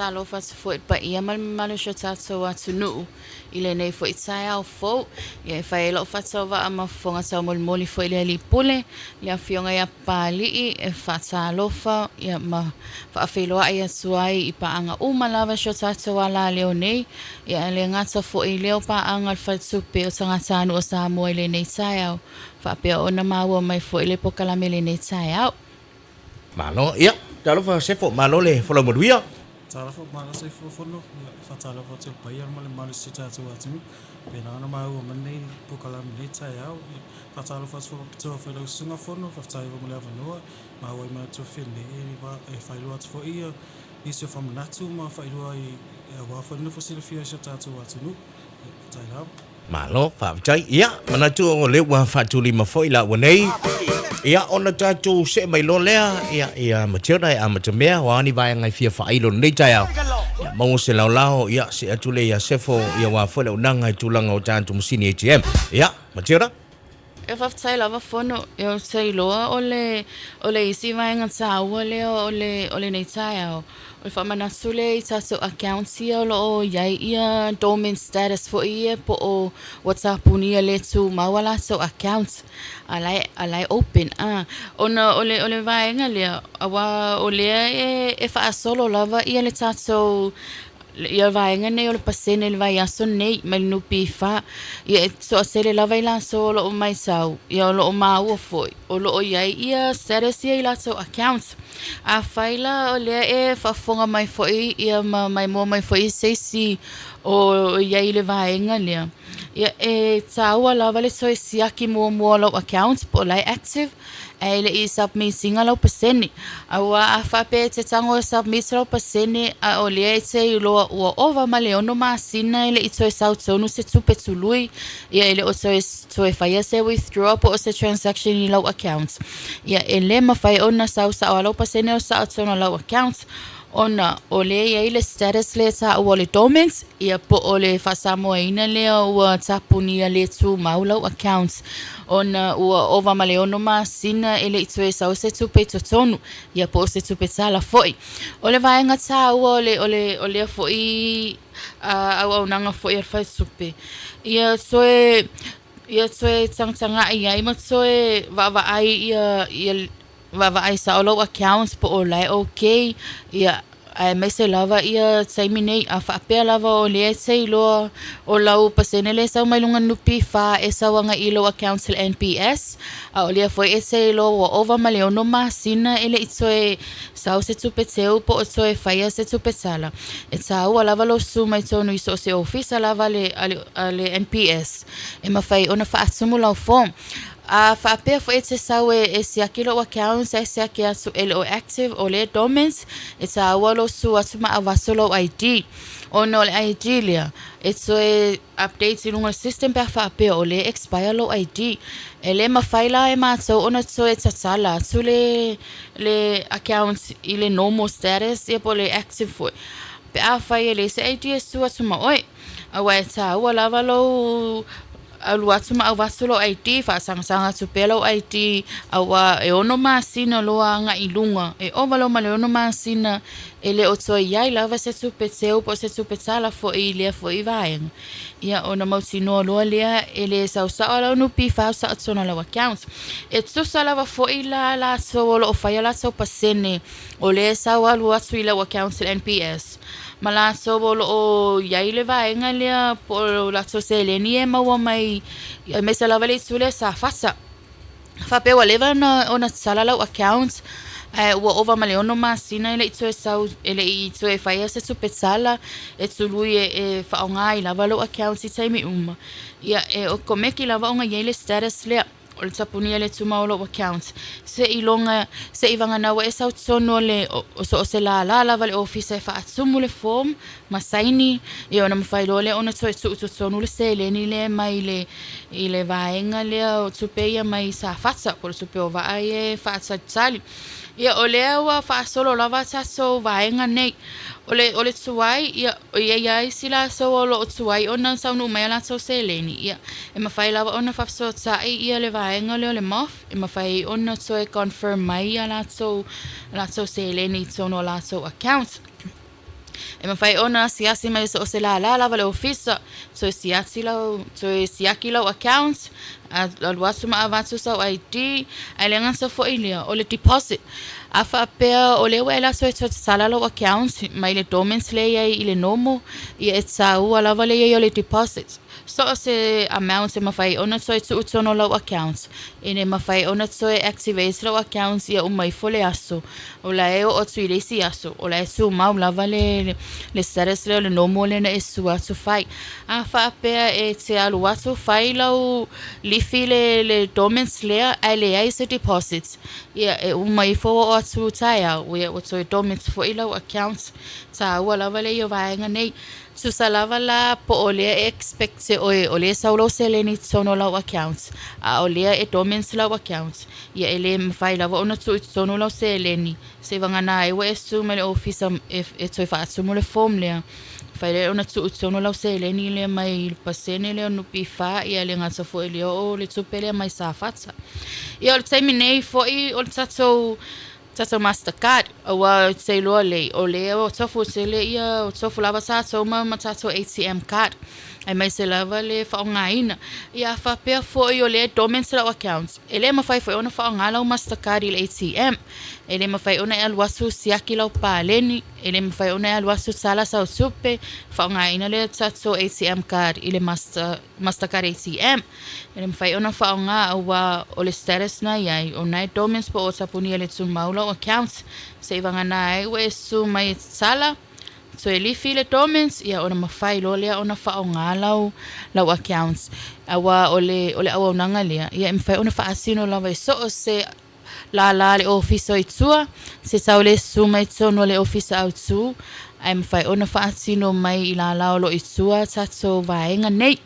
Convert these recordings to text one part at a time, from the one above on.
Talofa foi pa ia mal so atu nu ile nei foi sai au fo ia fai lo fa so va ma fonga sa moli foi le li pule ia fionga ia pali e fa talofa ia ma fa felo ia suai I pa anga uma lava so so ala le nei ia le ngata foi le pa anga fa supe o sanga sanu o Samoa le nei sai au fa pe ona maua mai foi le pokala mele nei sai au malo ia Talofa se fo malo le fo lo moduia Talofa mana sai fono fa talofa te pai mal mal si ta tu atu pena na mau mane po kala mele tai au fa talofa fo to fa lo sunga fono fa tai mo le avanoa ma o ma to fine e va e fa lo atu fo ia isi fa manatu ma fa lo ai wa fa no fo sila fia sa ta tu atu no tai la malo fa chai ia mana tu o le wa fa tu lima foi la nei ia ona ta tu se mai lo lea ia ma chera a ma temea wa ni vai ngai fia fa ilo nei tai au mo se la lao ia se atu le ia sefo ia wa fa le nanga tu langa o tan tu musini ATM ia ma chera e fa tai lava fono e sei loa ole isi vai ngata ole nei tai au o fa mana sule ta so account sia lo ia ia dormant status for ia po o WhatsApp unia le tu mawala so account alai open ona ole vai ngale awa ole e fa solo lava ia le ta so ia vai ngane o le pasene le vai aso nei mai no pifa ia so sele lava ila so lo mai sau ia lo ma o foi o lo ia status ia ila so account a faila o le e fa fonga mai foi ia mai mo mai foi si o ia le vai ngale ia e taua lava le so siaki mo lo account po lai active ele I submit singa lo pasene awa afa pe te tango submit lo pasene a ole te lo o ova male ono masina ele ito sau tonu se tupe tului ia ele o so e fai se withdraw po se transaction I lo account ia ele ma fai ona sau sa lo pasene o sa tonu lo account ona ole ia ile status le sa ole dormant ia po ole fa Samoa ina le o tapuni le tu maulo accounts ona o ova male ono masina ele itwe sa se tu pe tonu ia po se tu pe sala foi ole vai ngata ole foi au nanga foi fa supe ia soe tanga ia I soe va ai ia va ai sa lo accounts po olai okay ia ai me se lava ia taimine a fa pe lava o le sei lo o lau pasene le sa mai lunga nupi fa e sa wanga ilo accounts le NPS a o le foi e sei lo o over male no masina ele itsoe sa se tupeteu po soe faia se tupetsala e sa o lava lo su mai tonu iso se office lava le NPS e ma fai ona fa asumula form a fa pe fo etse sawe e se akilo accounts e se akia su lo active o le dormant e sa walo su atuma avasolo ID o no le ID lia e so e update in un system per fa pe o le expire lo ID e le ma faila e ma so ona so e tsala su le accounts ile normal status e po le active fo pe a fa le se ID su atuma oi a wa ta wala valo alu atu ma avasolo IT fa sanga tu pelo IT awa e ono masina loa nga ilunga e ovalo ma le ono masina ele o toi ia lava se tu peteu po se tu petala fo ile fo ivaeng ia ona mautino loa lea ele sa ala no pi fa sa tsona la account e tu sala va fo ila la so lo fa ya la so pasene o le sa alu atu ila account NPS mala so bolo o yaile va engalia por la soseleni e mawa mai me se lava le sule sa fasa fa pe whatever ona sala la account wa over male ono masina ele itso sa ele itso e fa se su petsala e tu lui e fa ngai lava lo account i taimi ia e o come ki lava onga yaile status le o le tapuni le tuma o lo account se ilonga se ivanga na wa esa tsono le o so se la vale office fa atsumu le form ma saini e ona mfailo le ona tsono le se le ni le mai le ile vaenga le o tsupeia mai sa fatsa por supeo va ai fa tsali ia ole wa fa solo lava sa so vaenga nei ole tsuai ia sila so lo tsuai ona sa no mai la so se le ni ia e mafai lava ona fa so tsai ia le vaenga le mof e mafai ona so e confirm mai la so se le ni tsono la so account E mawhai ona siasi mai so se la lava le ofisa. So siasi lau, so siaki lau accounts. A luasu ma avansu sa ID. A lengan sa fo ilia o le deposit. A wha apea o le wela so e sala lau accounts. Mai le dormants le ia i le nomo. Ia e sa ua lava le ia o le deposit. So se amount se mawhai ona so e tu utono lau accounts. Ine mawhai ona so e activate lau accounts ia umai fo le aso. O la e o tu ile si aso. O la e su mau lava le status le nomo le na e su atu fai. A wha apea e te alu atu fai lau lifi le dormants lea ai le ai se deposits. Ia e umai fo o atu tai au. Ia o to e dormants fo ilau accounts. Ta ua lava le i o vaenga nei. Susa lava la po o lea e expect se o lea saulo se le ni tono lau accounts. A o lea e dormants lau accounts. Ia e le mawhai lava ona tu i tono lau se le ni. Se vangana e wa e su me le ofisa e toi wha atu mo le form lea. Whai le ona tu i tono lau se le ni le mai pasene le nupi wha ia le ngata fo e leo o le tupe lea mai sa fata. Ia o le taimi nei fo i o le tatou Mastercard awa te loa le o le o tofu te le ia o tofu lava sa ma tato ATM card ai mai se lava le whaongaina ia whapea fo i o le dormants lau accounts e le mawhai fo i ona whaonga lau Mastercard i le ATM e le mawhai ona e aluasu siaki lau pāleni e le mawhai ona e aluasu sala sau supe whaongaina le tato ATM card i le Mastercard ATM e le mawhai ona whaonga awa o le status na iai o nai dormants po o tapuni le tumaula accounts se vangana ai we su mai sala so e lifi le dormants ia ona mawhai lo lea ona whaonga lau accounts awa ole awa unanga lea ia e mwhai ona whaasino lau e so o se la le office o itua se sau le su mai tono le office au tu ai mwhai ona whaasino mai i la lo itua tato vaenga nei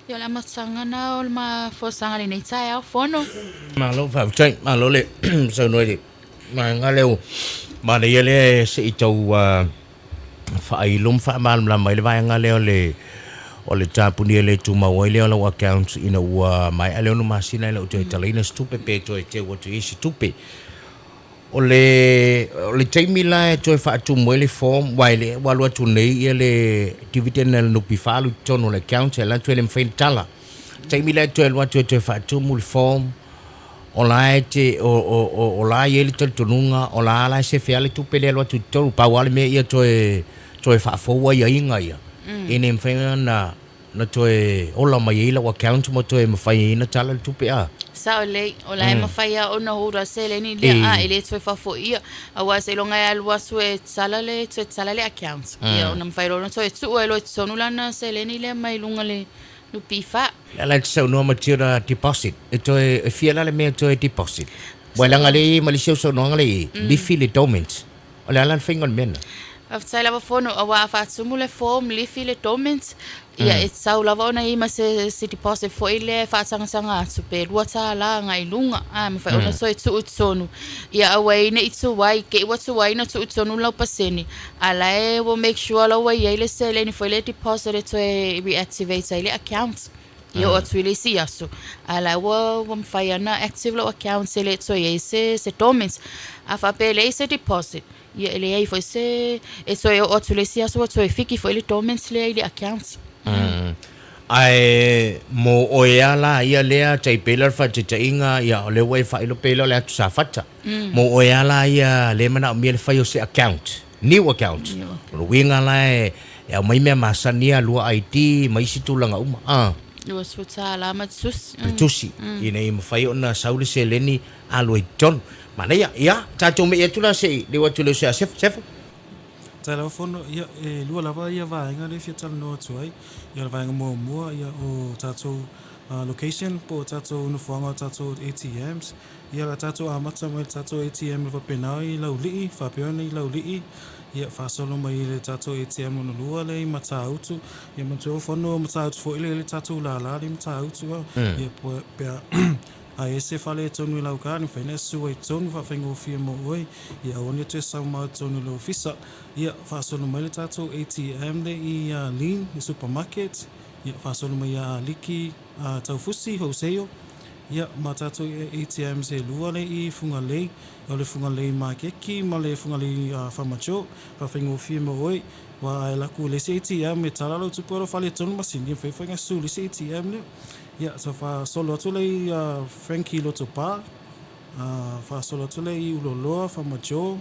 ia la matanga na o ma fosanga le nei tai au fono Malo fa chai malo le so no le ma ngaleu ma le ele se i tau fa ilum fa mal la mai le vai ngaleu le o le tapuni le tu ma wai le o account ina ua mai ale no masina le o te talina stupe pe to te o te isi tupe o le taimi la to fa tu mo le form wai le walu tu nei ele dividend no pifalu tono le account la tu le mfen tala taimi la to le to fa tu mo le form o la te o la ele te tununga o la se fiale tu pele lo tu to pa wale me ia to fa fo wa ia inga ia ine mfen na to o la mai la account mo to me fa ina tala tu pe a sa le o la ma fa ia ona hura se le ni le a ele to fa fo ia a wa se longa al wa su sala le account ia ona ma fa ro no to tu e lo sonulana se le ni le mai lunga le no pifa la so no matura deposit to e fiala le me to deposit wala ngali malisio so no ngali di fili dormant o la fingon men after lava fono awa fa sumule form li file dormants ia e sau lava ona i ma se deposit fo ile fa sanga super luata la ngai lunga a me fa ona so e tu tsonu ia away ne itu wai ke watu wai na tu tsonu la paseni ala e will make sure la wai ile se le ni fo ile deposit to reactivate ile account ia o tu ile si aso ala wo fa na active lo account se le to ye se dormants a fa pele se deposit ia ele ai foi se e so o tu le sia so e fiki foi le dormants le ile accounts ai mo o ia la ia lea tai pelar fa te inga ia le wai fa ilo pelo le atu sa fata mo o ia la ia le mana mi le fa yo se account new account lo winga la e mai me masania lua ID mai situlanga uma yo suta la ma tusi ina i mafai ona saule se leni alo i ton mana ia tatou me tu la se le watu le se sef Talofa ia e lua lava ia vaenga le fia tala no atu ai ia vaenga mua ia o tatou location po tatou uniforma tatou ATMs ia la tatou amata mai tatou ATM va penao i laulii fa peona i laulii ia fa solo mai le tatou ATM no lua le mata utu ia matou fono mata utu fo ile le tatou la le mata utu ia po pe a ese fale tonu lau ka ni fene su ai tonu fa fengo fia mo oi ia oni te Samoa tonu lo fisa ia fa solo mai tatou ATM de i lean i supermarket ia fa solo mai liki tau fusi hoseo ia ma tatou ATM se lua le i funga le ma keki ma le funga le fa macho fa fengo fia mo oi wa la ku le ATM me tala lo tu poro fale tonu masini fe fe nga su le ATM le ya so fa solo tu le Frankie lo tu pa fa solo tu le ulo lo fa macho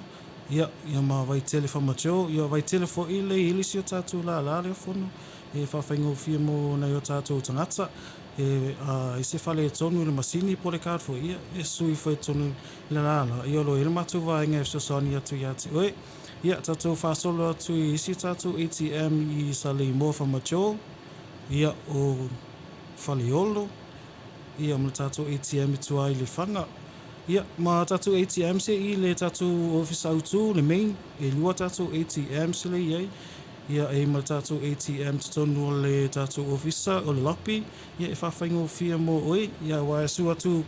ya ma vai tele fa macho ya vai tele fo ile ile si tatu la le fono e fa fa ngo fi mo na yo tatu tangata e se fale tonu le masini por le card fo ia e sui foi tonu la io lo il matu va nga so sonia tu ya oi ya tatu fa solo tu i si tatu ATM i sale mo fa macho ia o faliolo ia mo tatu ATM tu ai le fanga ia ma tatu ATM se i le tatu office autu le main e lua tatu ATM se le ia ia e ma tatu ATM tonu le tatu officer o le lapi ia e fa faingo fia mo oi ia wa su atu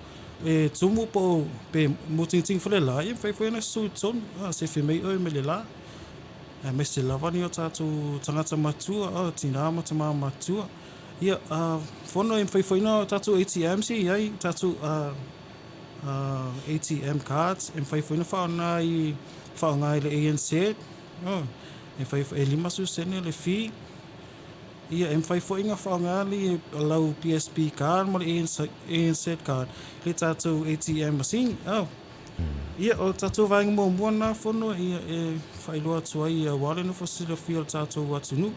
e tumu po pe mo ting fole la ia fa fa na su ton se fi mai oi me le la me se lava ni o tatu tangata matua tina matama matua ia fono e fa na tatu ATM se ia tatu ATM cards en fa fa na i fa ngai le ANC e fai e lima su sene le fi ia em fai fo inga fa ngali lau PSP card mo ANC card le tatu ATM machine ia o tatu vai mo na fono ia e fai lo atu ai wale no fosilo fi tatu watu nu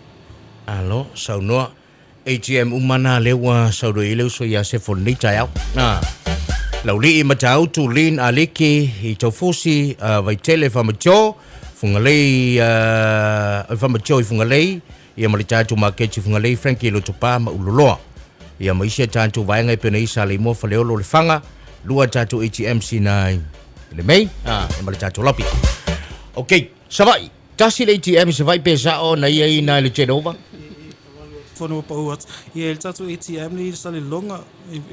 alo sau no ATM umana lewa sau do ile so ya se fon ni chao na lau li ma chao tu lin aliki i tofusi vai tele fa macho fungalei fa macho fungalei ia malita tu market fungalei Frankie lo tupa ma uloloa ia maisha tantu vai ngai pena isa le mo fa le lo le fanga lua tatu ATM sinai le mai malita tu lapi okay savai tasi le ATM savai pesa o na ia ina le chenova fono pa uat ia el tatu ATM ni sale longa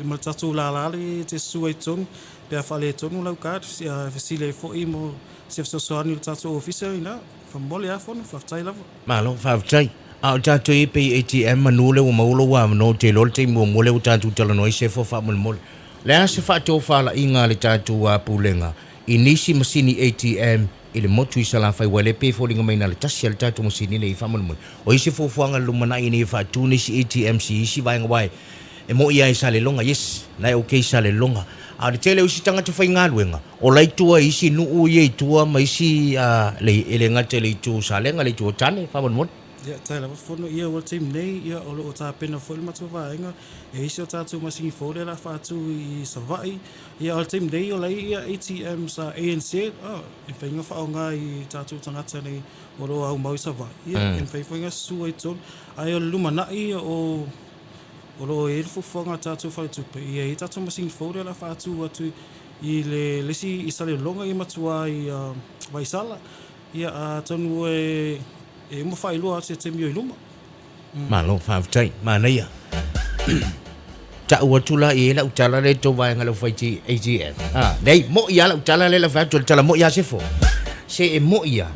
ma tatu la le te suai ton pe fa le ton lau card si le fo imo se so ani tatu officer ina fa mole a fono fa tai lava malo fa tai au tatu pe ATM manule o maulo wa no te lol te mo mole o tatu tala no se fo fa mole le se fa to fa la inga le tatu wa pulenga inisi masini ATM ile motu isala fai wale pe fo linga mai na le tasi le tatu masini le fa mole o isi fo fuanga lumana ini fa tu ni ATM si vai ngai e mo ia isale longa yes na okay isale longa a le tele usi tanga te fai ngaluenga o lai tua isi nu u ye tua mai si le ele ngate le tu salenga le tu tane fa mon ia tai lava fono ia o team nei ia o lo ta pena fo ma tu vaenga e isi o tatu masini fo le la fa tu i savai ia o team nei o lai ia ATM sa ANC e fai nga fa o ngai tatu tanga tane o lo au mau savai ia e fai nga su ai ton ai o lumana ia o lo e fonga tatu fa tu pe ia tatu masini fo le la fa tu atu i le si i sale longa i matua i vai sala ia tonu e mo fai lo se te mio luma malo fa tai mana ia ta u tula e la utala le to vai ngalo fai ti ATM dei mo ia la utala le la fa tu tala mo ia se fo se e mo ia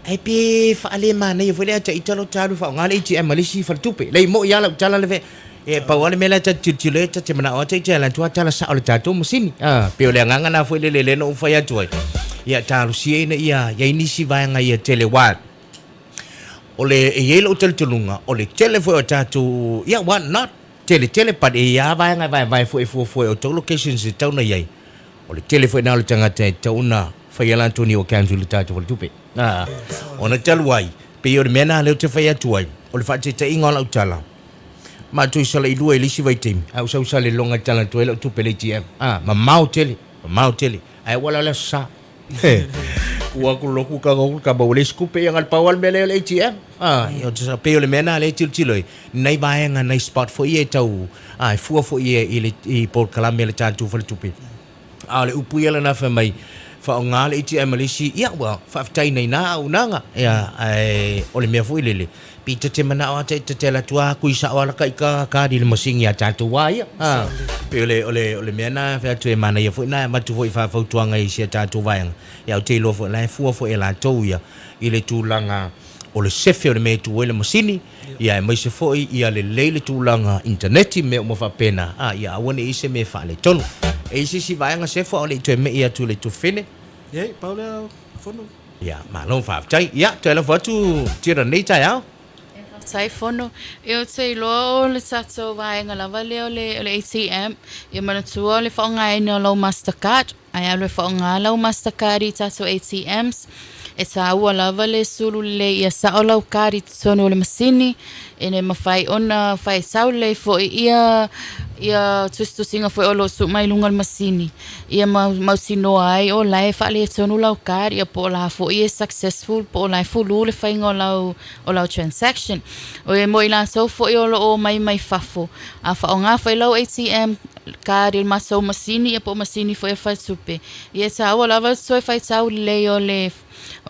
ai pe fa le mana ia foi le ta italo talu fa ngale ATM le si fa tupe le mo ia la utala le e pa wale mela ta titile ta te mana o te la tua tala sa o tatu musini pe le nganga na foi le no fa ya toi ia talu si ina ia ini si vai nga ia tele wa ole e yelo tel tulunga ole tele foi o tatu ia what not tele pa e ia vai nga vai foi o to locations e tau na ia ole tele foi na le tanga te tau na fa ya Antonio kanzu le tatu vol tupe ona telu wai pe o mena le te fa ya toi ole fa te ingola utala ma tu sala i lua i lisi vai temi au sau sale longa tala tu ela tu pele TM ma mau tele ai wala la sa ua ku loku ka ba wale skupe yang al pawal mele le ATM yo sa pe le mena le til nei vai nga nei spot fo ie tau ai fu fo ie i por kalamele tantu fo tu pe ale upu ele na fa mai fa ngale ATM le si ia wa fa tai nei na unanga ya ai ole me fo ile pita te mana o te la tua ku isa wala ka di le masing ya tatu wa ia pe ole mena fa tu e mana ia fo na ma tu fa tu ngai si tatu wa ya te lo fo la fu e la to ia ile tu langa ole sefe ole me tu ele masini ia mai se fo ia le tu langa internet me mo fa pena ia wona ise me fa le tonu e ise si va nga se fo ole tu me ia tu le tu fine ye paula fono ya malong fa chai ya telephone tu chira nei chai au Sai fono, eu sei lo le tato vai nga lava le ATM, ia mana tua le whaonga e no lau Mastercard, ai au le whaonga lau Mastercard i tato ATMs, e tā ua lava le sulu le ia sao lau kari tonu le masini, e ne mawhai ona whai sau le fo ia tustu singa foi olo su mai lunga masini ia mau sino ai o lai fa le tonu lau kar ia po la fo ia successful po lai fulu le fainga o lau transaction o e mo ila so fo o mai fafo a fa onga fa lau ATM kar il maso masini ia po masini fo e fa supe ia sa o lava so fa tau le o le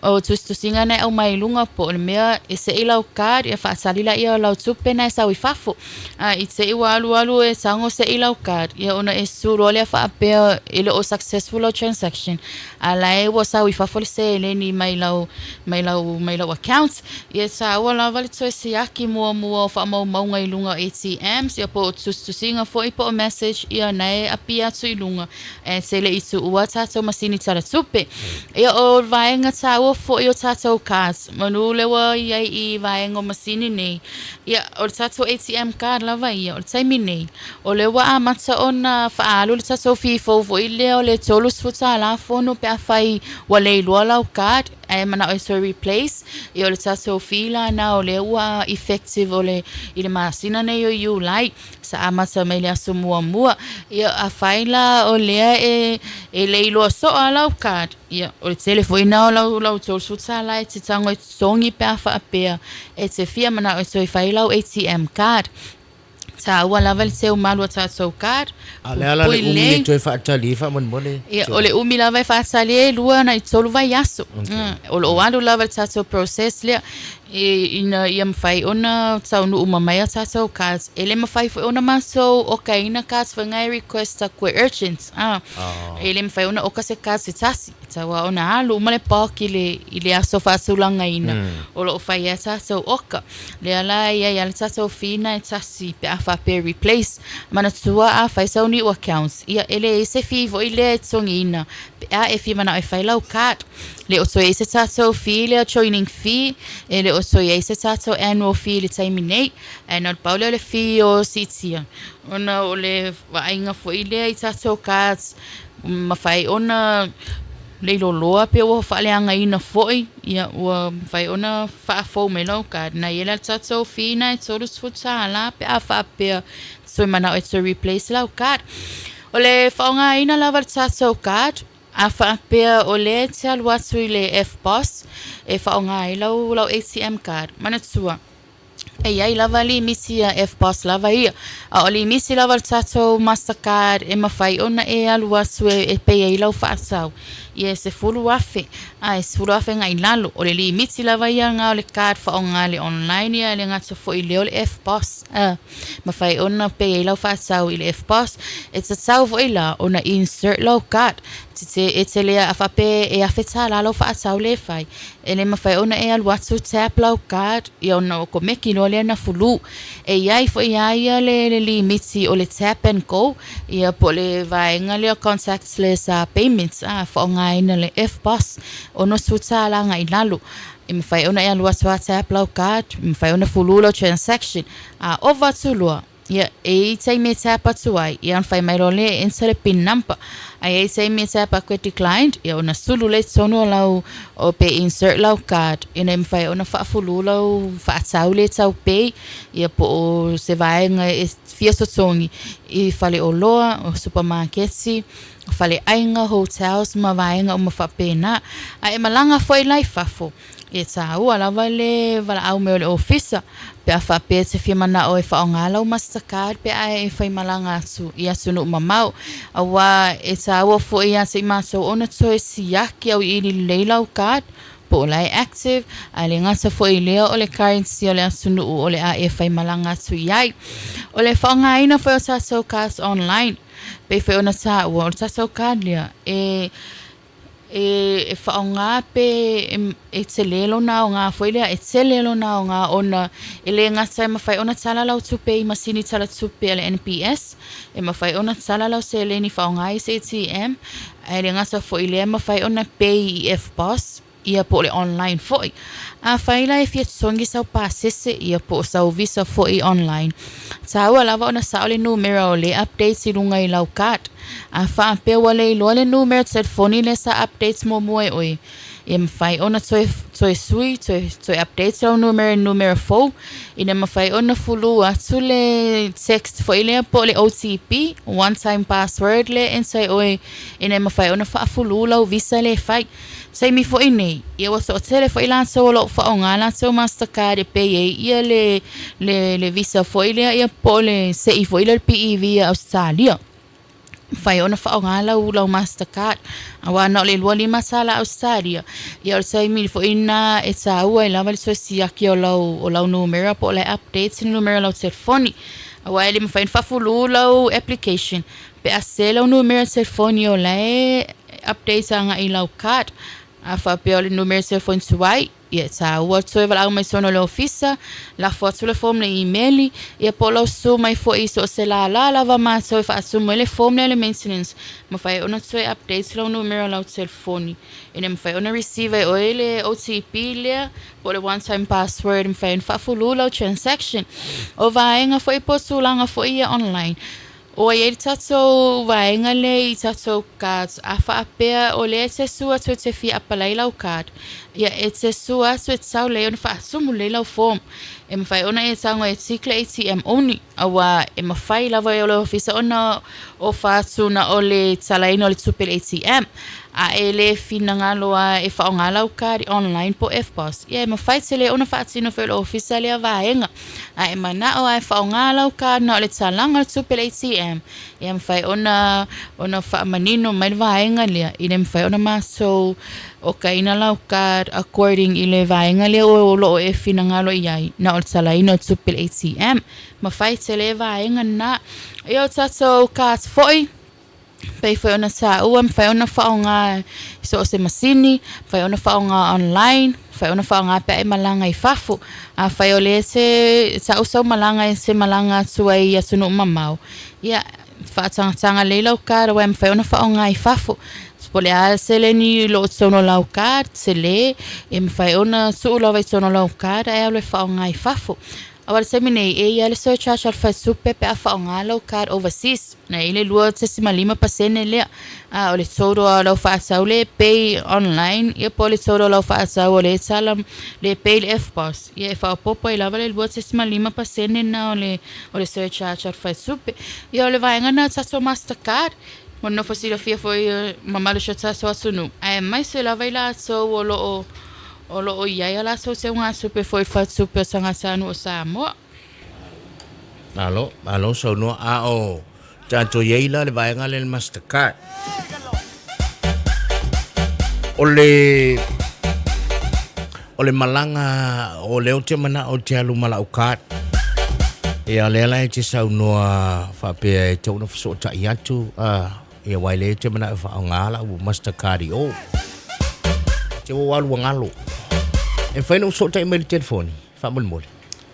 o tustu singa nei au mai lunga po le mea e se ilau kar ia fa salila ia lau tupe nei sa wi fafo i te iwa alu e sango se ilau kar ia ona e suro le fa apea ile o successful o transaction ala e wa sa wi fafo le se le ni mai lau account ia sa wala vale to se yaki mo fa mau ngai lunga ATMs ia po tustu singa fo i po message ia nei apia tu lunga e se le itu ua tato masini tala tupe ia o vaenga ta o fo i o tato cards manu le wa ia i vaenga masini nei ia o tato ATM card lava ia o taimi nei o le wa amata ona fa alu le tato fifo fo i le o le tolus futa la fono pe a fai wa le lua lau card e mana o so replace i o le tato fila na o le ua effective o le i le masina nei o you like sa amata mai le aso mua ia a faila o lea e le ilo so a lau card ia o le telefoina o lau tolus futa la e te tango e songi pe a fa apea e te fia mana o so i faila o ATM card ta ua lava le seu malu a tatou card ala le umi le toi fa tali fa mon mole ia o le umi lava e faatali lua na i tolu vai aso o lo alu lava le tatou process lea ina ia mawhai ona taunu umamai a tatou cards ele mawhai fo ona maso o kaina cards fa ngai request a kwe urgent ele mawhai ona oka se cards se tasi tawa ona alu umale paki le aso fasulanga ina o lo whai a tatou oka le ala ia le tatou fina e tasi pe a whape replace mana tua a whai sauni o accounts ia ele se fivo ile tongi ina pe a e fi mana e whai lau card le oto e se tatou fee le joining fee e le oto e se tatou annual fee le taimi nei e na paule le fee o sitia ona o le vainga fo ile i tatou cards mawhai ona le loloa pe o whaaleanga ina foi ia ua whai ona whaafou me lau card na iela tatou fee na e tolus futa la pe a whaapea so mana o e to replace lau card o le whaonga ina lava tatou card a whaapea o le te alu atu i le F-Boss e whaonga i lau ATM card mana tua e iai lava li misi a F-Boss lava ia a o li misi lava tatou Mastercard e mawhai ona e alu atu e pei i lau whaasau ia se fulu afe e se fulu afe ngai lalo o le li misi lava ia ngā o le card whaonga le online ia le ngata fo i leo le F-Boss mawhai ona pei i lau whaasau i le F-Boss e tatau fo i la ona insert lau card e te lea a whape e a whetā lalo whaatau le whai. E le mawhai ona e alu atu tap lau card i ona o ko meki no le na fulu. E iai fo ia le limiti o le tap and go ia po le vaenga le contactless payments whaonga ina le F-Boss ono suta la ngai lalo. I mawhai ona e alu atu tap lau card, i mawhai ona fulu lau transaction over tu lua. Ia e tai me tapa tuai ia fai mai role enter pin number ai e tai me tapa ko declined ia ona sulu le sono lau o pe insert lau card ina me fai ona fa fulu lau fa tau le tau pe ia po se vai nga e fia so tongi i fale o loa o supermarketsi fale ainga hotels ma vai nga o ma fa pena ai malanga foi lai fafo e tau ala vale vala au me o officer pe a whape te whia mana o e whaonga lau Mastercard pe a e whai malanga atu i atu no mamau a wā e tā ua fo i atu i mātou ona to e siyaki au i li leilau card po o lai active a le ngata fo i leo o le currency o le atu no o le a e whai malanga atu i ai o le whaonga ina fo o tātou cards online pe whai ona tā ua o tātou card lea e whaonga pe e te lelo na o ngā whailea e te lelo na o ngā ona e le ngata e mawhai ona tala lau tupe i masini tala tupe ale NPS e mawhai ona tala lau se le ni whaonga i se ATM e le ngata fo i le mawhai ona pay i F-Boss ia po le online foi. A faila e fia songi sau pasese ia po sau visa foi online. Taua lava ona sao le numero le updates i lunga i lau kat. A fa pe wale lo le numero telefoni le sa updates mo moe oi. Ia mawhai ona toi sui, toi updates au numero fo. Ina mawhai ona fulu atu le text fo ile po le OTP, one time password le insai oi. Ina mawhai ona wha fulu lau visa le whai. Sai mi fo inei, ia waso o tele fo ilan so lo wha o ngā lan so Mastercard e pay ia le visa fo ile ia po le se i fo ile le PEV Australia. Fai ona wha o ngā lau Mastercard. Awa na le lua lima sala Australia. Ia o sai mi fo ina e tā ua i lava le so siaki o lau numero po le updates ni numero lau telefoni. Awa ele mi fai whafulu lau application. Pe a se lau numero telefoni o le updates anga i lau card. A wha pe o le numero telefoni tuai. Ia tā ua toi wala au mai sono le ofisa. La fo atu le form le emaili. Ia po lau su mai fo iso o se la lava mātou wha atu mai le form le maintenance. Ma whai ona toi updates lau numero lau telefoni. Ina ma whai ona receive o le OTP lea. Po le one time password. Ma whai ona whafulu lau transaction. O vaenga fo i potu langa fo ia online. O ai tato vaenga le i tato cards. A wha apea o le te sua tu te fi apalai lau card. Ia e te sua tu e tau le ona wha asumu le lau form. E mawhai ona e tango e tikle ATM oni. Awa e mawhai lava e o le ofisa ona o whātu na o le talaina o le tupele ATM. A e le fina ngaloa e wha o ngā lau kāri online po FBOS. Ia e mawhai te le ona whaatino wha o le ofisa le a vaenga. A e mana o e wha o ngā lau kāri na o le talanga o le tupele ATM. Ia mawhai ona wha manino mai le vaenga lea. Ia mawhai ona mātou o ka ina lau kāri according i le vaenga lea o lo o e fina ngalo i ai. Na o le talaina o le tupele ATM. Mawhai te le vaenga na. Ia o tatou kāri foi. Pei whai ona tā ua, whai ona whao ngā so se masini, whai ona whao ngā online, whai ona whao ngā pia e malanga i whafu. A whai o le se tā usau malanga e se malanga tua i atunu mamau. Ia, whaatangatanga leilau kāra, whai ona whao ngā i whafu. Pole a se le ni lo tono lau kāra, se le, e whai ona suu lau vai tono lau kāra, e au le whao ngā i whafu. Awal se minei e ia le surcharge al fai supe pe a whao ngā lau card overseas. Na ile lua te sima 5% lea. O le toro lau whaatau le pay online. Ia po le toro lau whaatau o le talam le pay le FBOS. Ia e whao popo i lava le lua te sima 5% na o le surcharge al fai supe. Ia o le vaenga na tato Mastercard. Mono fosila fia foi mamalo sha tato atunu. Ai mai se lava i la ato o lo o iai ala so se unga supe foi fat supe tangata anu o Samoa. Alo so no a o tanto iai la le vaenga le Mastercard. O le malanga o le o te mana o te alu mala o card. E a le la e te sau noa whapea e te una faso ta i atu. E a waile te mana e wha o ngala o Mastercard i o. Te o alu a ngalo. E whai no so ta email telefoni. Wha mole.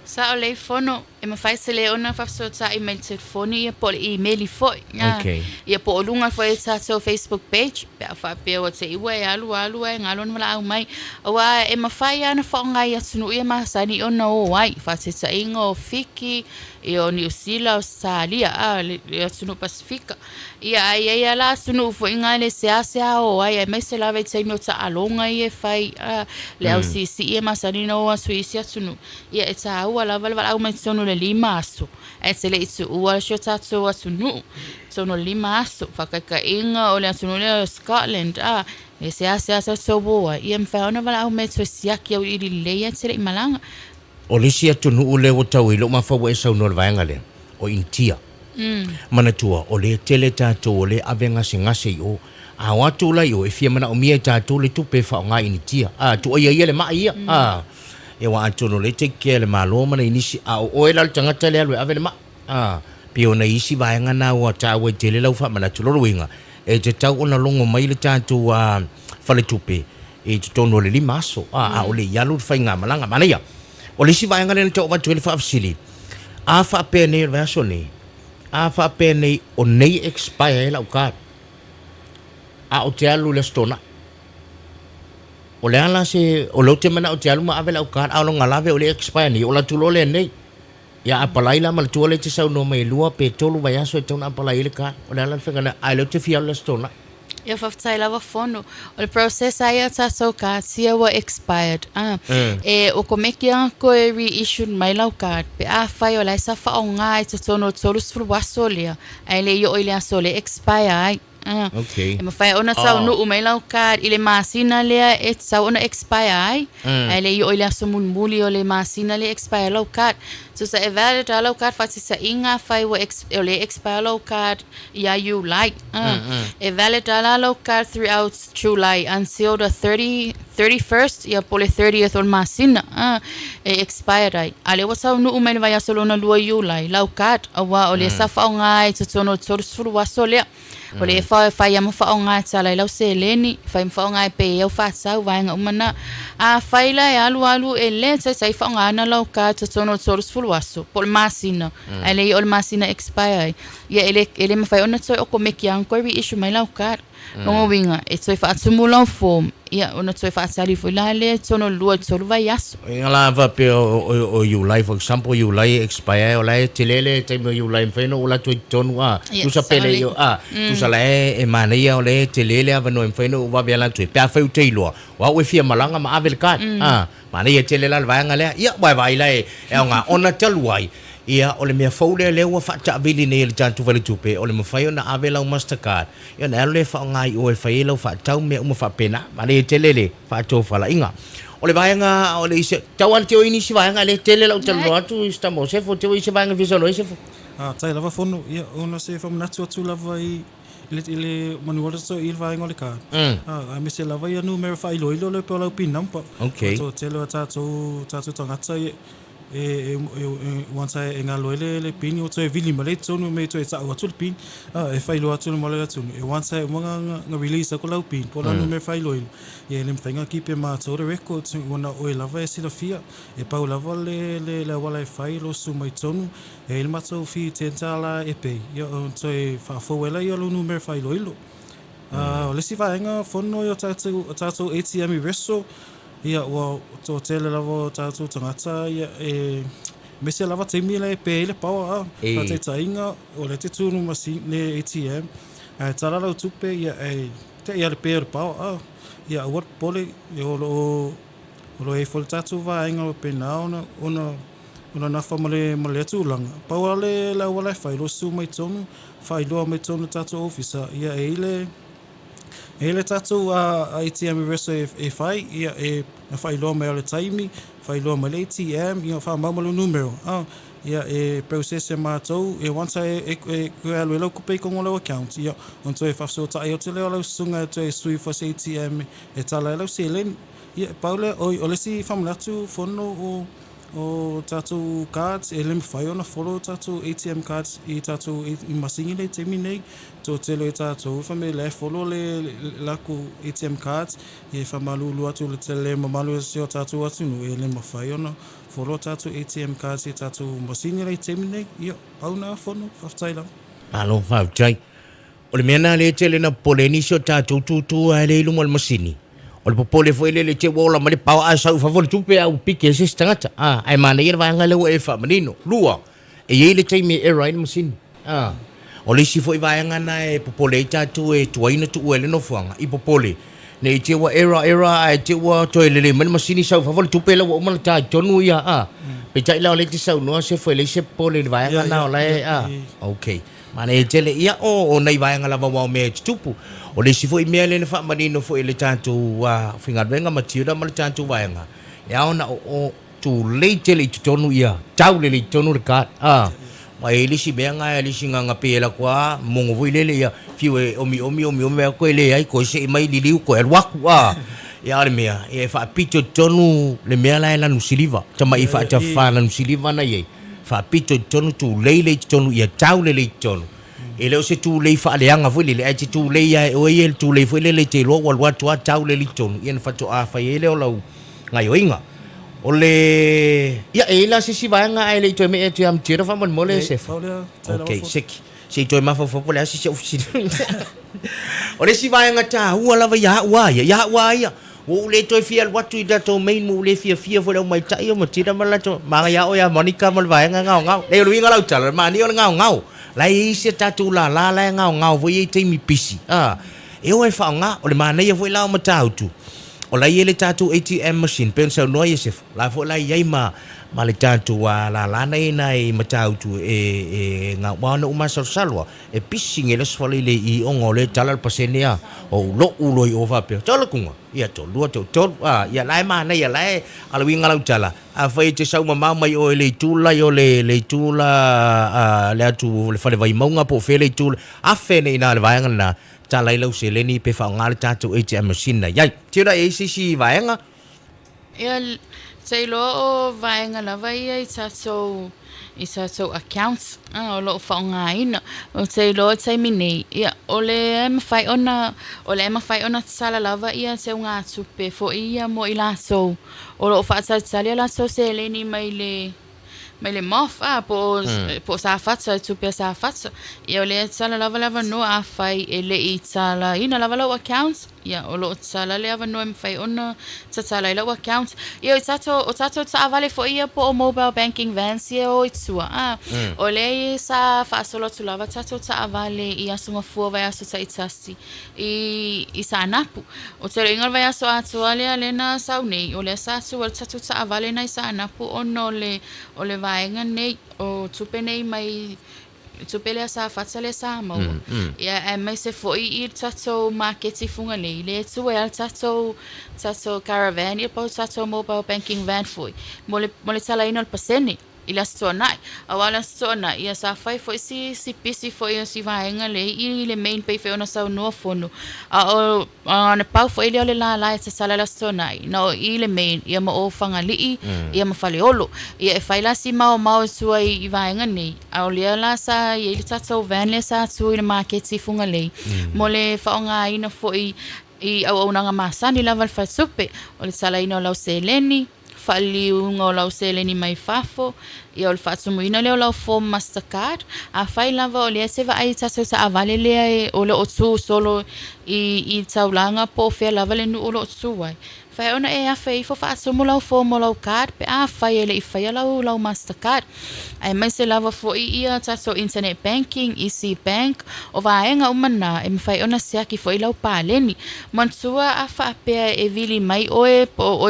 Sa o le fono, e mawhai se le ona whafso ta email telefoni, ia po le email i foi. Okay. Ia po o lunga foi ta so Facebook page, pe a whapea o te iwa e alu e ngalon wala au mai. Awa e mawhai ana whaongai atunu ia mahasani ona o wai. Whate ta inga o Fiki, e o New Zealand, Australia, le atunu Pasifika. Ia ai ala atunu ufo inga le sea o wai, e mai se lawe te imi o ta alonga i e whai, le au sisi ia mahasani na o asuisi atunu. Ia e ta ua la wala au mai tono le 5 aso. E te le itu ua sio tato atunu. Tono 5 aso. Whakaka inga o le atunu le Scotland. E se asa so boa. Ia mwhai ona wala au mai to siaki au iri leia te le imalanga. O lisi atunu ule o tau i lo mawhawa e sau nor vaenga le. O intia. Manatua o le tele tato o le avenga se ngase i o. A watu la i o e fia mana o mia tato le tupe whao ngā initia. Tu o ia le maa ia. E wa atono le te kia le malo mana inisi a o e lal tangata le alwe ave le ma pio na isi vaenga na wa tawe te le lau wha mana tuloro winga e te tau ona longo mai le tātu whale tupe e te tono le 5 aso o le ialu whai ngā malanga mana ia o le isi vaenga le tau watu e le whaafsili a whaapea nei le aso nei a whaapea nei o nei expire e lau kār a o te alu le stona o le ala se o lo te mana o te aluma ave lau ka au nga lave o le expire ni o la tulo le nei ya apalai la mal tuole te sau no mai lua pe tolu vai aso e tona apalai le ka o le ala fengana ai lo te fia le stona Ia whaftai lawa whono. O le process aia tātou ka sia wa expired. E o ko mekia ko e reissued mai lau card. Pe a whai o lai sa whao ngā i te tono tolus furu waso lea. Ai le i o i lea so le expire ai. okay E mawhai ona tau nu umai lau card i le masina lea e tau ona expire ai. Ai le i o i lea so mulmuli o le masina le expire lau card. So sa e valid a lau card whati sa inga whai o le expire lau card ia you like. E valid a lau card throughout July until the 31st ia po le 30th o masina. E expired ai. A le wasau nu umai le vai aso lona lua July lau card. Awa o le sa whao ngai te tono tolus waso lea. O le whai ama whao ngai tala i lau se leni. Whai mwhao ngai pe iau whaasau vaenga umana. A whai lai alu e le sai whao ngai na lau card te tono tolus waso. Po le masina. Ai le i o le masina expire ai. Ia ele mawhai ona toi o ko meki ang koe reissue mai lau card. Longo winga, e toi whaatumu lau form. Ia, ona toi whaatari fui la le tono lua tolu vai aso. Inga la va pe o July, for example, July expire o lai te lele, te mo July mwheno o la tui tonu tu sa pele yo tu sa lae e manaia o le te lele ava no mwheno o wabia la tui. Pea whau te iloa, wa ue fia malanga ma avel kat. Manaia te lele alvaanga lea, ia vai lai e o ngā ona taluai. Ia o le mea faule le ua whaata avili nei le jantu vale tupe o le mawhai o na ave lau Mastercard ia na alo le whao ngai o e whai lau whaatau mea uma whapena ma le te lele whaatau whala inga o le vaenga o le ise tauan te o ini si vaenga le te le lau talo atu ista mo sefo te o ise vaenga visano e sefo tai lava fono ia ona se whamanatu atu lava i le manuala so il vaenga o le ka a me se lava ia numero whai loilo le pe o lau pinampa okay so te leo tātou tangata wansa e ngā loele le pini o toi vili ma le tonu me toi ta o tul pin e fai lo atu mo le tonu e wansa e mga nga release ko lau pin po la no me fai lo e le mfenga kipe ma to the records ona o e lava e sila fia e pa lava le wala e fai lo su mai tonu e il mato fi tentala e pe yo toi fa fo wela yo lo no me fai lo o le si va nga fono yo tatu ATM reso ia wa to tele lavo tātou tangata ia me se lava te mila e pe le paua ka te tainga o le te tunu masi le ATM tala lau tupe ia te ia le pe le paua ia wat pole o lo e fol tātou vaenga o pe naona ona na famale tu langa paua le la wala fai lo su mai tonu fai lo mai tonu tātou officer ia ele tātou ATM reso e whai, ia e whai loa mai o le taimi, whai loa mai le ATM, ia wha maumalo numero. Ia e process e mātou, e wansa e koe alu e lau kupei kongo lau account, ia on toi whafso ta ai o te leo lau sunga e toi sui fos ATM e tala e lau se len. Ia paule, o le si whamanatu whono o tātou cards, e le mwhai ona follow tātou ATM cards i tātou i masingi le te minei, tō telo e tātou whame le follow le laku ATM cards, e whamalu lu atu le tele mamalu e seo tātou atu no, e le mwhai ona follow tātou ATM cards i tātou masingi le te minei, ia, pauna whono, whaftai lau. Alo, whaftai. O le mea le tele na poleni seo tātou tūtū a le ilumo al masini. O le popole foi le te wola ma le pau a sau favor tupe au pike se stangata ai mana ia vanga le e fa menino lua e ia le time e right machine o le si foi vanga na e popole tatu e tuaina tu ele no fuanga I popole ne te wa era ai te wa to le man machine sau favor tupe le o mana ta tonu ia pe tai la le te sau no se foi le se pole vanga na le okay mana e tele ia o nei vanga la wa me tupu o le si foi mea le na wha marino foi le tātou whingarwenga matiura ma le tātou vaenga. E aona o tū leite le tonu ia, tau le tonu le kat. Ma e lisi mea ngai a lisi nganga pēla kua, mongo voi lele ia, fiu e omi mea koe le ai, koe se mai liliu koe alwaku. E ale mea, e wha pito tonu le mea lai lanu siliva. Tama I wha ta wha lanu siliva na iei. Wha pito tonu tū le tonu ia, tau le tonu. E leo se tu lei fa leanga foi le ai tu lei ai o ele tu lei foi le te lo wal watu a tau le litonu ia fa to a fa ele o lau ngai oinga o le ia e la se si va nga ai le to me e tu am tira fa mon mole se okay se to ma fa fo le si se o le si va nga ta u la va ya wa ia o le toi fia watu I dato main mo le fia fo le mai tai o matira mala to ma ya o ya Monica mal vai ngau ngau le luinga lau tala ma ni o ngau ngau la I se tatu la ngau ngau voi te mi pisi e o e fa nga o le mana ia foi la o matautu o la ele tatu ATM machine pensa no ia se la fo la ia ma le tatu wa la nei matautu nga wana uma salwa e pissing ele sfale le I ongo le tala pasenia o lo ulo I ova pe tala kunga ia to lua to ia lai mana ia lai ala winga lau tala a fai te sau mama mai o le tula yo le tula le atu le fale vai maunga po fe le tula a fe nei na le vai ngana tala lau se leni pe fa ngal tatu ATM machine na ia tira e si vai nga ia sei lo o vaenga lava ia I tatou accounts o lo whaongaina o sei lo sei minei ia o le mawhai ona sala lava ia se ngā tupe fo ia mo I laso o lo whaatsalia laso se leni mai le mof po sa fatsa tupe sa fatsa ia o le sala lava no a fai e le I sala ina lava lo accounts ia o lo sala le ava no mawhai ona sala lo accounts ia o tato ta vale fo ia po o mobile banking vans ia o itua o le sa fa solo tu lava tato ta vale ia sunga fua vai aso sa itasi I sa napu o te inga vai aso atua le alena saunei o le sa tu o tato ta vale na I sa napu o no le vaenga nei o tupe nei mai tupe le sa fatsa le Samoa ia mai se foi I tato marketi funga nei le tu e tato caravan ia po tato mobile banking van foi mo le tala ino le paseni ila stona awala stona ia sa fai foi si pisi foi si vaenga le I le main pay fe ona sa no fono o na pau foi le la sa sala la stona no I le main ia mo o fanga li ia mo fale olo ia e fai la si mau sua I vaenga nei au le la sa ia le tato van le sa tu I market si funga le mo le faonga ina foi I au nga masani lava fa supe o le sala ino lau seleni fali unga o lau seleni mai fafo ia o le faatumuina lea o lau form Mastercard a fai lava o lea se vaai tatou taavale lea o le o tu solo I taulanga po fea lava le nuu o le o tu ai fai ona e afe I fo faatumu lau form o lau card pe a fai ele I fai lau Mastercard ai mai se lava fo ia tatou internet banking EC Bank o vaenga umana e fai ona seaki fo I lau paleni mansua a faapea e vili mai oe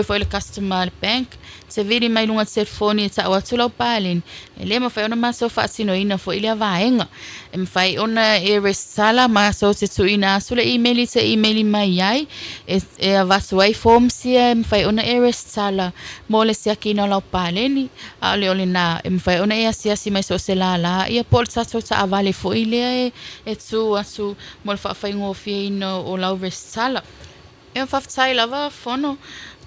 fo le customer bank se vili mai lunga telefoni ta o tu lau paleni e le fai ona maso faatinoina fo ile vaenga e fai ona e resala maso te tuina sule email mai ai e avasu ai form sia fai ona e resala mo le seaki na lau paleni a ole na e fai ona e asia si mai so se la ia pol tatou taavale fo ile e tu asu mo le faafai ngofia ina o lau resala e faafetai lava fono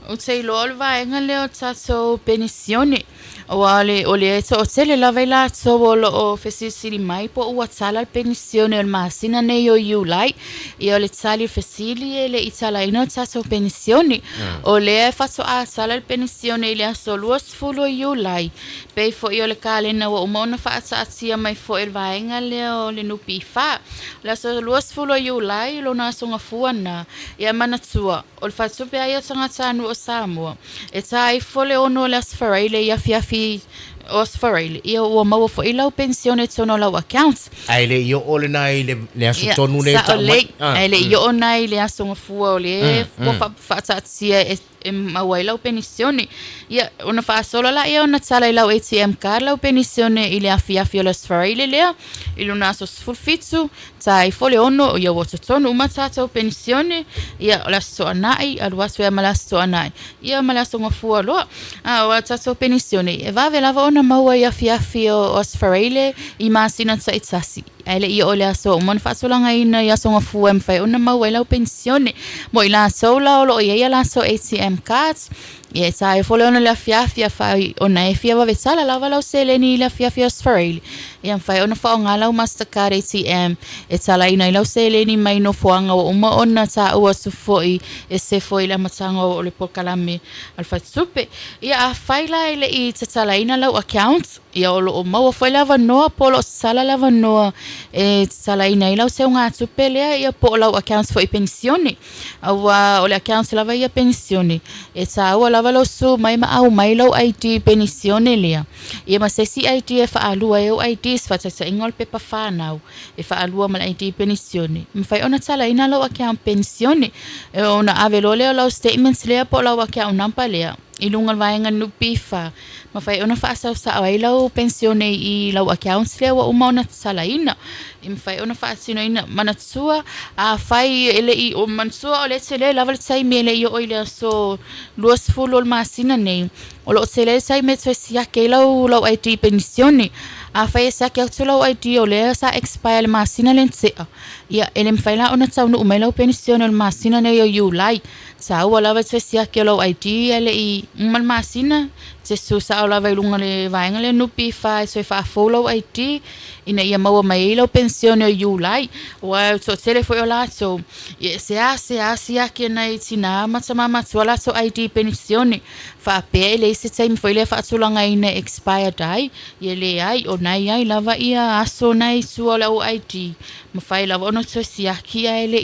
o te ilo le vaenga leo tatou penisione o le o tele lava I latou o loo fesisili mai po ua tala le penisione o le masina nei o iulai ia o le tali fesili e le I talaina o tatou penisione o lea e fatoa tala le penisione I le aso 20 o iulai pei foʻi o le kalena ua uma ona faataatia mai foʻi le vaenga lea o le nupi fa le aso 20 o iulai lona asogafua na ia manatua o le faatupe ai o tagata anu o Samoa e taifo le ono o le asfarai le iafiafi o asfarai ia ua maua foʻi lau pensione tono lau accounts ai le io ole nai le aso tonu le ai le io nai le asogafua o le faataatia e mauai lau penisione ia ona faasolo la ia ona tala I lau ATM card lau penisione I le afiafi o le asfarai le lea I luna aso sfulfitu taifo le ono ia ua totonu uma tatou penisione ia o le asotoʻanaʻi alu aso ea ma le asotoʻanaʻi ia ma le asogafua loa o tatou penisione e vave lava ona maua I afiafi o asfarai le I masina taʻitasi ai le ia o le aso uma na faasolaga I asogafua e mafai ona maua I lau penisione mo I latou la o loo ia latou ATM cards Ia sa e fole ona le fiafia fai ona e fia wa vesala lava lau seleni le fiafia sfarili. Ia fai ona fa onga lau Mastercard ATM e tala ina lau seleni mai no fuanga o uma ona ta ua sufoi e se foi la matanga o le pokalame al fai supe. Ia a fai la ele I te tala ina lau account ia o lo mau foi lava noa polo sala lava noa e tala ina lau se unga tupe lea ia po lau account foi pensione. Awa o le account lava ia pensione. E ta ua lava lau su mai ma au mai lau ID pensione lea. Ia ma se si ID e fa alua e o ID se fa tasa ingol pepa whanau e fa alua ma ID pensione. Mfai ona tala ina lau account pensione e ona avelo leo lau statements lea po lau account nampa lea. Ilungal vaenga nupi fa ma fai ona fa sa ai lau pensione I lau accounts lea wa uma ona sala ina im fai ona fa sino ina manatsua a fai ele I o mansua o le tele level sai me le I o ile so luas full ol masina nei o lo tele sai me tse sia ke lau ID pensione a fai sa ke tu lau ID o le sa expire le masina len se ia ele mfai la ona tau no mai lau pensione ol masina nei o July sa wala va tse sia ke lau ID ele I mal masina se su sa ola vai lunga le vaenga le nupi fa so fa follow IT ina ia maua mai lo pensione o July wa so tele foi ola so se a ke nai tina mama sola so ID pensione fa pe le se time foi le fa sulanga ina expire dai ye le ai o nai ai lava ia aso nai su ola o ID ma fai lava ono so sia ki ele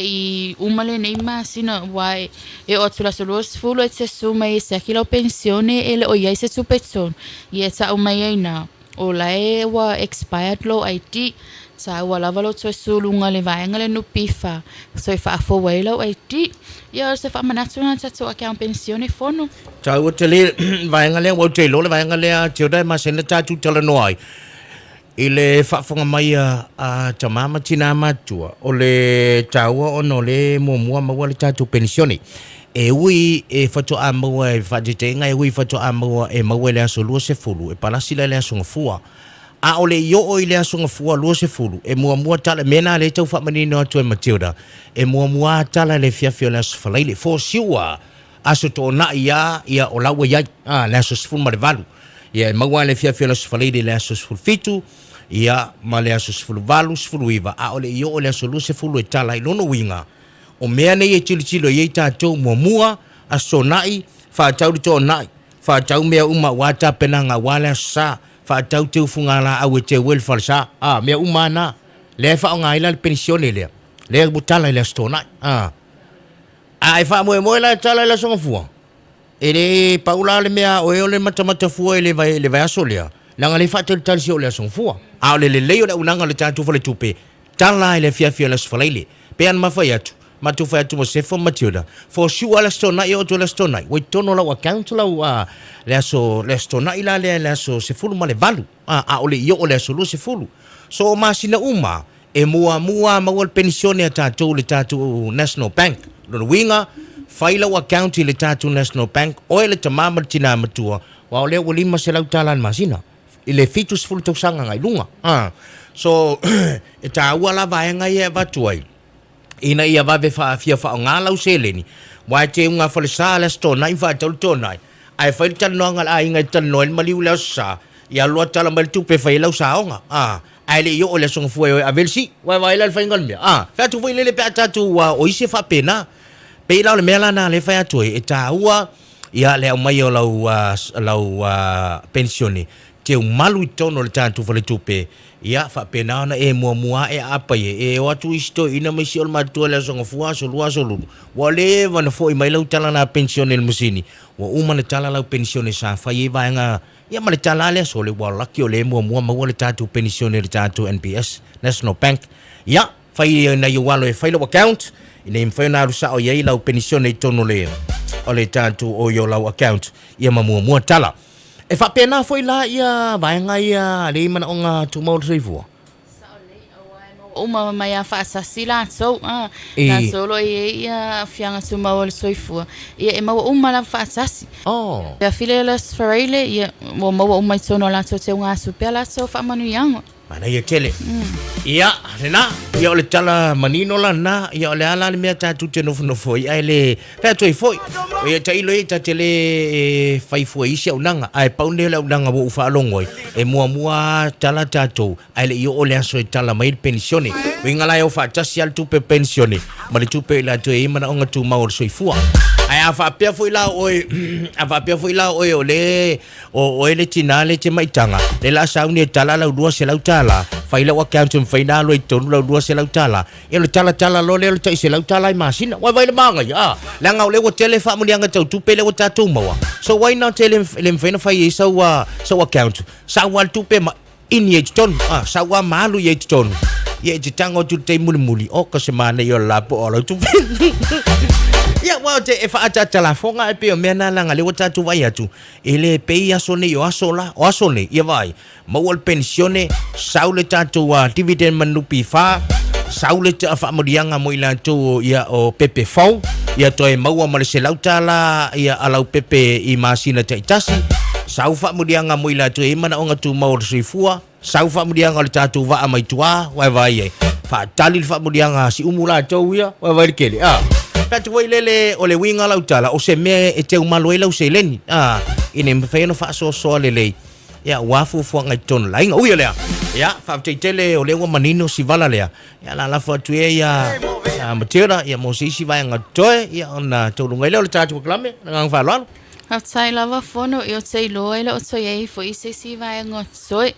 I umale nei masina wa e o tula so los fulo se su mai se kilo pensione ele o ia se su petson ye sa o mai na o la e wa expired lo ID sa wa lava lo so su lunga le vaenga le no pifa so fa fo we lo ID ia se fa manatu na so account pensione fono cha o tele vaenga le o te lo le vaenga le a te dai ma se na ta tu tele noi ile fa fonga mai a tamama tina matua o le taua ono le mo ma wale tatu pensione e ui e fato amo e faditenga e ui fato amo e mawele aso lua se fulu e palasila le aso ngafua a ole yo o ile aso ngafua lua se fulu e mua tala mena le tau fa manino atu e Matilda e mua tala le fiafio le aso falaile for siwa aso to na ia o lawa ia le aso sfulu ma le valu ia maua le fiafio le aso falaile le aso sfulu fitu ia ma le aso sfulu valu sfulu iva a ole yo o le aso lua se fulu e tala I lono winga o mea nei e tilo i tātou mua a sonai whātau to nai whātau mea uma wata penanga wala sa whātau te ufunga la au e te welfare sa mea uma na le whaonga ila le pensione lea le butala ila sto nai ai wha moe la tala ila songa fua e le paula le mea o e ole matamata fua e le vai aso lea langa le whātau le talisi o le songa fua a ole le leo le unanga le tātou whale tupe tala ile fia le sfalaile pe an mawhai atu matu fa tu mo se fo Matilda for sure ala stona io to la stona we tono la account la le stona ila le so se fulu male valu ole io ole so lu se fulu so masina uma e mua ma wal pensione ta to le tatu National Bank lo winga faila account le tatu National Bank o le tamama tina matua wa ole wali masela talan masina ile fitus fulu to sanga ngai lunga so e ta wala vaenga ye vatuai ina ia vave fia ngala useleni wa te unga fale sala sto nai fa tol tonai ai fa tan no ngal ai ngai tan no mali ula sa ia lo tala mal tu pe fa ila sa onga ai le yo le song fu e avelsi wa ila fa ngal me fa tu foi le pe tu wa o ise fa pena pe ila le mela na le fa tu e ta ua ia le mai o lau pensione te malu tono le tantu fale tu pe ia fa pena na e mua e apa e watu isto ina mai siol matua le songa fua so lua so lu wale van fo I mai lau tala na pensione le musini wa uma le tala lau pensione sa fa i vaenga ia ma le tala le so le wala ki o le mua ma wale tatu pensione le tatu NPS National Bank ia fa i na yo walo e fa lo account ina im fa na rusa o ye lau pensione tono le o le tatu o yo lau account ia ma mua tala e fa pena foi la ia vaenga ia le mana onga tumau seifu uma mai a fa sasila so na solo ia fianga suma ol soifu ia e mau uma la fa sasi ya filelas farele ia mo uma sono la so te unga supela so fa manu yang Mana ia tele. Ia, rena, ia ole tala manino la na, ia ole ala le mea tatu te no foi, ai le, pea toi foi. Ia tailo e tatele faifua isi au nanga, ai paune le au nanga wo ufa alongoi, e mua tala tatu, ai le ia ole aso e tala mai pensione, wingala e ufa tasi al tupe pensione, ma le tupe la tu e imana onga tu maor soifua. Ai afa pia foi la oi, afa pia foi la oi ole, o ele tinale te maitanga, le la sauni e tala la udua se lau tala, faila wa countin faina lo itonu la udua se lau tala, e le tala lo le tai se lau tala i masina, wa vai le manga ya, langa ole wa tele fa mulianga tau tupe le wa tatu mawa, so why not tell him faina fai sa wa count, sa wa tupe ma ini e ton, sa wa malu ye ton, ye te tango tu te muli, o ka se mana yo lapo o lo tupe. Ya wa te e fa ata telefonga e pe o mena langa le wata tu vai atu ele pe ia sone yo asola o asone ia vai mawal pensione saule tatu wa dividend manupi fa saule te fa modianga mo ila tu ia o pepe fau ia to e maua male se lautala ia alau pepe i masina te itasi sau fa modianga mo ila tu e mana onga tu mau sifua sau fa modianga le tatu va mai tua wa vai fa tali fa modianga si umula tu ia wa vai kele Patu wai lele o le winga lautala o se mea e te umalo e lau se leni. Ine mwhawheno wha so lele. Ia wafu fuanga i tonu lainga. Uia lea. Ia whawtei tele o lewa manino si vala lea. Ia la lafa atu e ia matera. Ia mo se isi vai anga toe. Ia ona taurunga ile o le tātu wakalame. Ngang whaloalo. Haftai lava fono i o te iloa ele o toi ei fo i se si vai anga toi.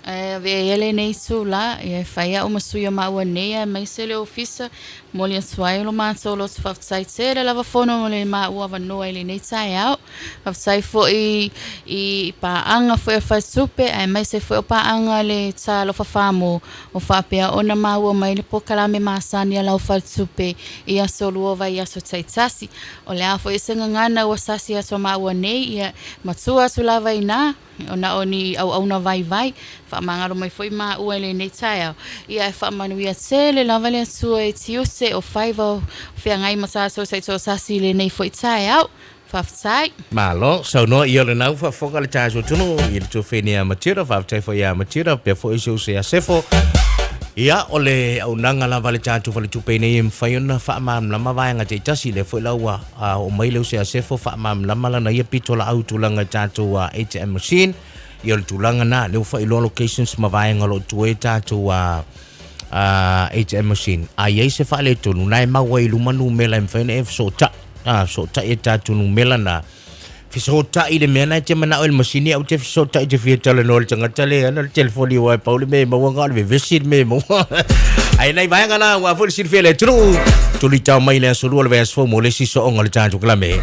Ve ele nei sula e faia uma suia maua nei mai se le ofisa moli swai lo ma solo fafsai se le lava fono le maua va no ele nei sai au fafsai fo i pa anga fo fa supe ai mai se fo pa anga le tsa lo fa famo o fa pe ona maua mai le pokala me masani ala o fa supe i a solo va ia so tsaitsasi o le afo isenga ngana o sasi a so maua nei ia matsua sulava ina ona oni au na vai fa mangaro mai foi ma o ele nei tsaia ia fa manu ia sele lava le su e tiuse o faiva fe ngai masa so sai so sasi le nei foi tsaia fa sai Malo so no ia le nau fa foka le taso tunu i le tofenia matira fa tai foi ia matira pe foi so se sefo ia ole au nanga la vale tatu vale tupe nei mfaiona fa mam lama vaanga te tasi le foi laua o mai le se sefo fa mam lama la na ia pitola au tulanga tatu ATM machine ia le tulanga na le fa ilo locations ma vaanga lo tueta tatu ATM machine ai se fa le tonu nai ma wai lu manu mela mfaina e so ta e tatu nu mela na fisota i le mena te mana o le masini au te fisota i te fietala no le tangata le ana le telefoni wa paule me mawanga le visit me mo ai nei vai ngana wa fu le sirfele tru tuli tau mai le sulu le vas fo mo le siso onga le tantu klame